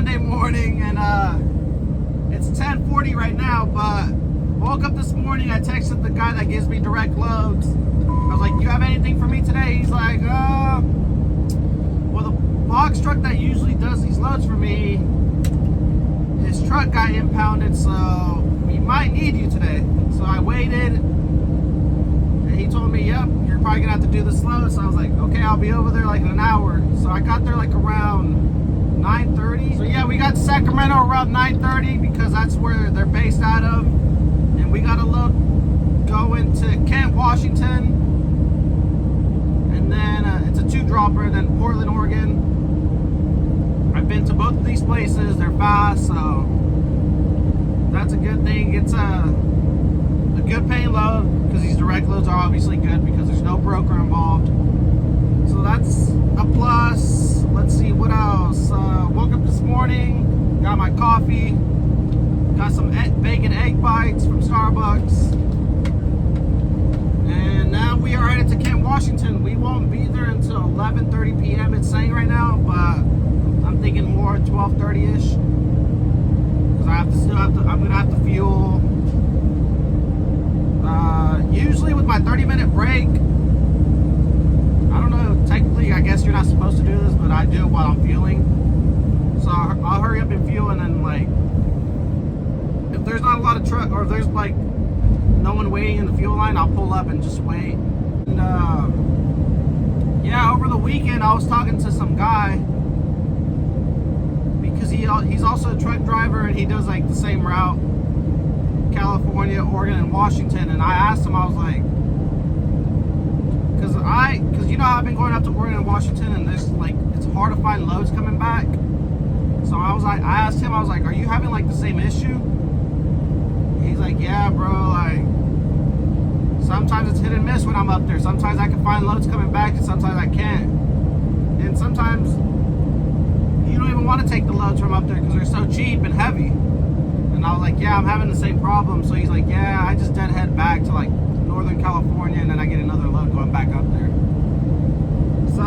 Monday morning, and it's 10:40 right now, but woke up this morning. I texted the guy that gives me direct loads. I was like, you have anything for me today? He's like, well, the box truck that usually does these loads for me, his truck got impounded, so we might need you today. So I waited, and he told me, yep, you're probably gonna have to do this load. So I was like, okay, I'll be over there like in an hour. So I got there like around 9:30. So yeah, we got to Sacramento around 9:30 because that's where they're based out of. And we got a load going to Kent, Washington. And then it's a 2-dropper, and then Portland, Oregon. I've been to both of these places. They're fast, so that's a good thing. It's a good paying load because these direct loads are obviously good because there's no broker involved. So that's a plus. Let's see what else. Woke up this morning, got my coffee, got some bacon egg bites from Starbucks, and now we are headed to Kent, Washington. We won't be there until 11:30 p.m. It's saying right now, but I'm thinking more 12:30ish because I'm gonna have to fuel. Usually with my 30-minute break, I don't know, technically I guess you're not supposed to do this, but I do it while I'm fueling. So I'll hurry up and fuel, and then like if there's not a lot of truck or if there's like no one waiting in the fuel line, I'll pull up and just wait. And yeah, over the weekend I was talking to some guy because he's also a truck driver, and he does like the same route, California, Oregon, and Washington. And I asked him, I was like, because you know how I've been going up to Oregon and Washington, and there's like it's hard to find loads coming back. So I asked him, I was like, are you having like the same issue? He's like, yeah, bro, like sometimes it's hit and miss when I'm up there. Sometimes I can find loads coming back, and sometimes I can't. And sometimes you don't even want to take the loads from up there because they're so cheap and heavy. And I was like, yeah, I'm having the same problem. So he's like, yeah, I just deadhead back to like Northern California, and then I get another load going back up there. So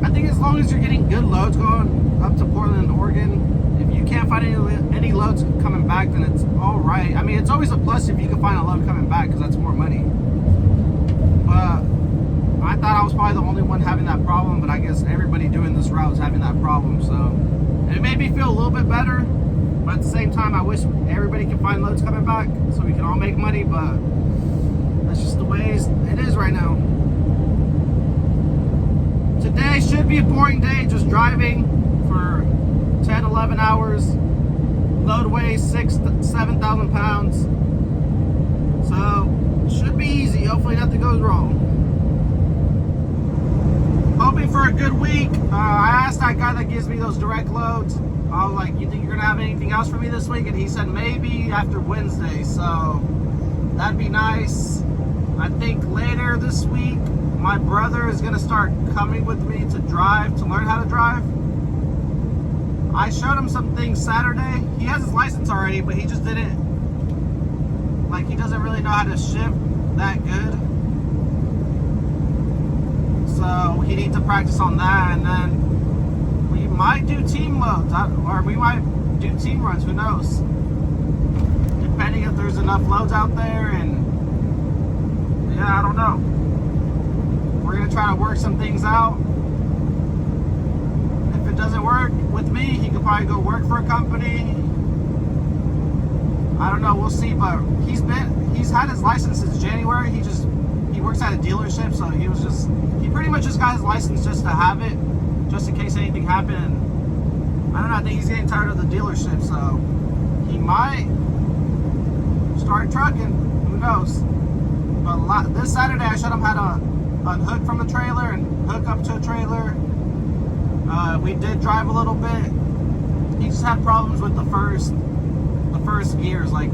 I think as long as you're getting good loads going up to Portland, Oregon, if you can't find any loads coming back, then it's all right. I mean, it's always a plus if you can find a load coming back because that's more money. But I thought I was probably the only one having that problem, but I guess everybody doing this route is having that problem. So it made me feel a little bit better. But at the same time, I wish everybody could find loads coming back so we can all make money, but that's just the way it is right now. Today should be a boring day, just driving for 10, 11 hours. Load weighs 7,000 pounds. So, should be easy. Hopefully nothing goes wrong. Hoping for a good week. I asked that guy that gives me those direct loads, I was like, you think you're gonna have anything else for me this week? And he said maybe after Wednesday, so that'd be nice. I think later this week, my brother is gonna start coming with me to drive, to learn how to drive. I showed him some things Saturday. He has his license already, but he just didn't, like he doesn't really know how to shift that good. So he needs to practice on that, and then we might do team loads, or we might do team runs, who knows? Depending if there's enough loads out there, and yeah, I don't know. We're gonna try to work some things out. If it doesn't work with me, he could probably go work for a company. I don't know, we'll see, but he's had his license since January. He works at a dealership, so he pretty much just got his license just to have it, just in case anything happened. I don't know, I think he's getting tired of the dealership, so he might start trucking, who knows. But this Saturday I showed him how to unhook from the trailer and hook up to a trailer. We did drive a little bit. He just had problems with the first gears, like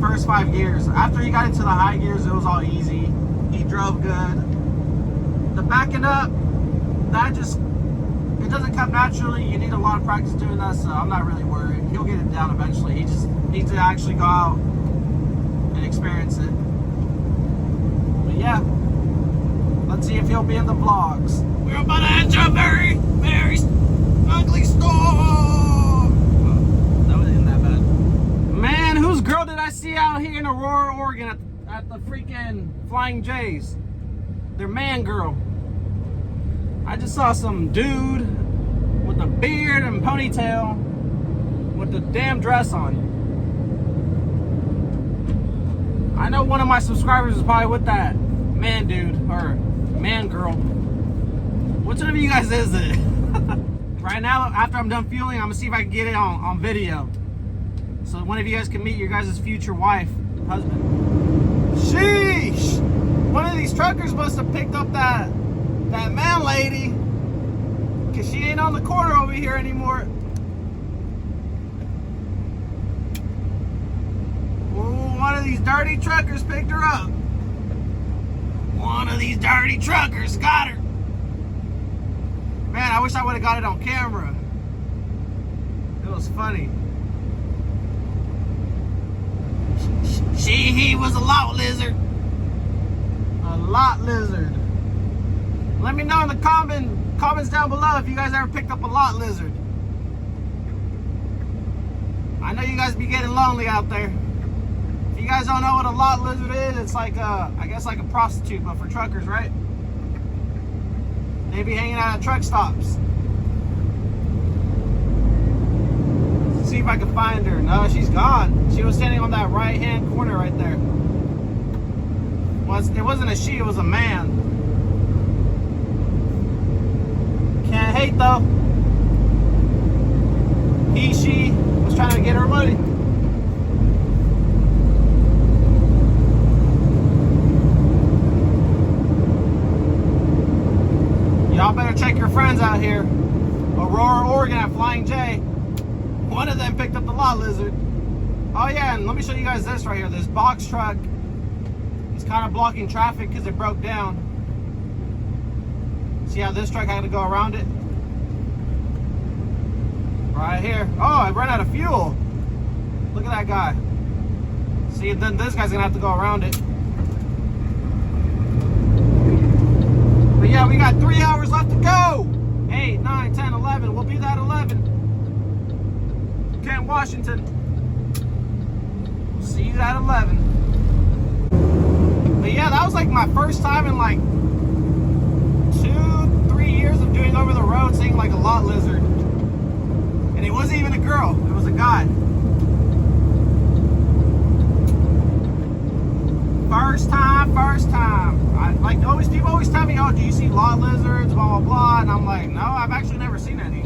first 5 gears. After he got into the high gears, it was all easy. He drove good. The backing up, it doesn't come naturally. You need a lot of practice doing that, so I'm not really worried. He'll get it down eventually. He just needs to actually go out and experience it. But yeah, let's see if he'll be in the vlogs. We're about to enter a very ugly storm. Oh, that wasn't that bad. Man, whose girl did I see out here in Aurora, Oregon at the freaking Flying J's? Their man girl. I just saw some dude with a beard and ponytail with the damn dress on. I know one of my subscribers is probably with that man dude or man girl. Which one of you guys is it? Right now, after I'm done fueling, I'm gonna see if I can get it on video. So one of you guys can meet your guys' future wife, husband. Sheesh! One of these truckers must have picked up that man lady, cause she ain't on the corner over here anymore. Ooh, one of these dirty truckers picked her up. One of these dirty truckers got her. Man, I wish I would have got it on camera. It was funny. He was a lot lizard. A lot lizard. Let me know in the comments down below if you guys ever picked up a lot lizard. I know you guys be getting lonely out there. If you guys don't know what a lot lizard is, it's like I guess like a prostitute, but for truckers, right? They be hanging out at truck stops. Let's see if I can find her. No, she's gone. She was standing on that right-hand corner right there. It wasn't a she, it was a man. Can't hate though. She was trying to get her money. Y'all better check your friends out here. Aurora, Oregon at Flying J. One of them picked up the lot lizard. Oh yeah, and let me show you guys this right here. This box truck is kind of blocking traffic because it broke down. See how this truck had to go around it? Right here. Oh, I ran out of fuel. Look at that guy. See, then this guy's gonna have to go around it. But yeah, we got 3 hours left to go. 8, 9, 10, 11. We'll be that 11. Kent, Washington. See you at 11. But yeah, that was like my first time in like 2-3 years of doing over the road seeing like a lot lizard. And it wasn't even a girl, it was a guy. First time. People always tell me, oh, do you see lot lizards, blah, blah, blah. And I'm like, no, I've actually never seen any.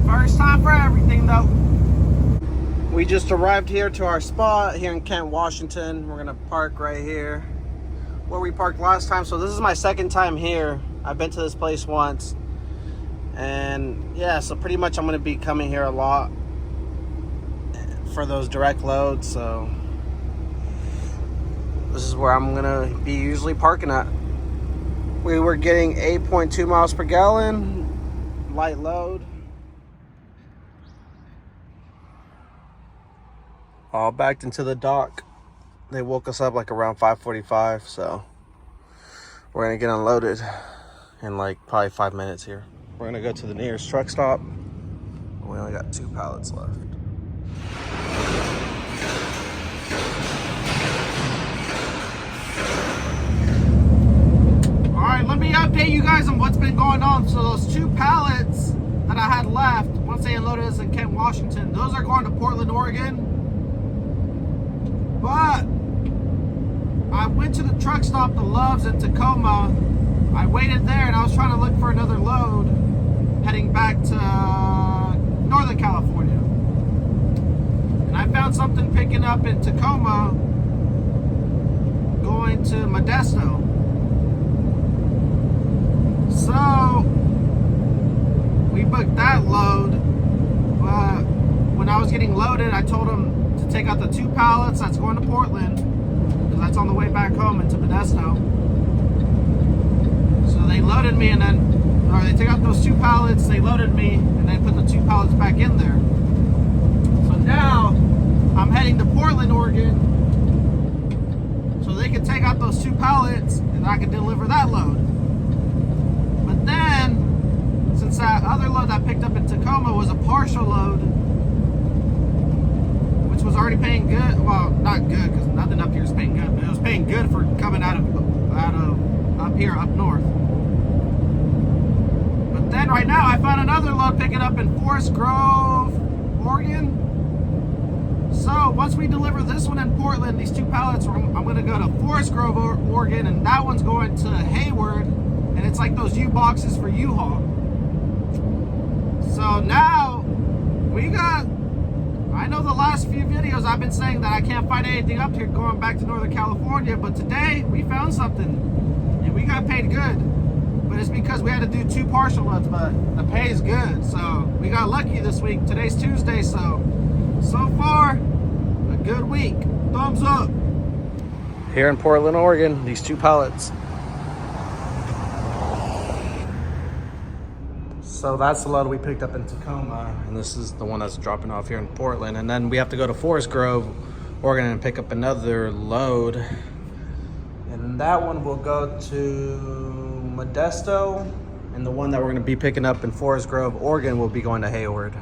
First time for everything, though. We just arrived here to our spot here in Kent, Washington. We're gonna park right here where we parked last time. So this is my second time here. I've been to this place once. And yeah, so pretty much I'm gonna be coming here a lot for those direct loads. So this is where I'm gonna be usually parking at. We were getting 8.2 miles per gallon, light load. All backed into the dock. They woke us up like around 5:45, so we're gonna get unloaded in like probably 5 minutes here. We're gonna go to the nearest truck stop. We only got 2 pallets left. All right, let me update you guys on what's been going on. So those 2 pallets that I had left, once they unloaded us in Kent, Washington, those are going to Portland, Oregon. But I went to the truck stop, the Loves in Tacoma. I waited there and I was trying to look for another load heading back to Northern California. And I found something picking up in Tacoma going to Modesto. So we booked that load, but when I was getting loaded, I told them to take out the 2 pallets that's going to Portland, because that's on the way back home into Modesto. So they loaded me and then, or they took out those 2 pallets, they loaded me, and then put the 2 pallets back in there. So now I'm heading to Portland, Oregon, so they can take out those 2 pallets and I can deliver that load. But then since that other load that I picked up in Tacoma was a partial load, which was already paying good. Well, not good because nothing up here is paying good, but it was paying good for coming out of up here up north. But then right now I found another load picking up in Forest Grove, Oregon. So once we deliver this one in Portland, these 2 pallets, I'm going to go to Forest Grove, Oregon, and that one's going to Hayward, and it's like those U boxes for U-Haul. So now we got, I know the last few videos I've been saying that I can't find anything up here going back to Northern California, but today we found something and we got paid good. But it's because we had to do 2 partial loads, but the pay is good. So we got lucky this week. Today's Tuesday, so far, a good week. Thumbs up. Here in Portland, Oregon, these 2 pallets. So that's the load we picked up in Tacoma, and this is the one that's dropping off here in Portland. And then we have to go to Forest Grove, Oregon, and pick up another load. And that one will go to Modesto, and the one that we're gonna be picking up in Forest Grove, Oregon will be going to Hayward.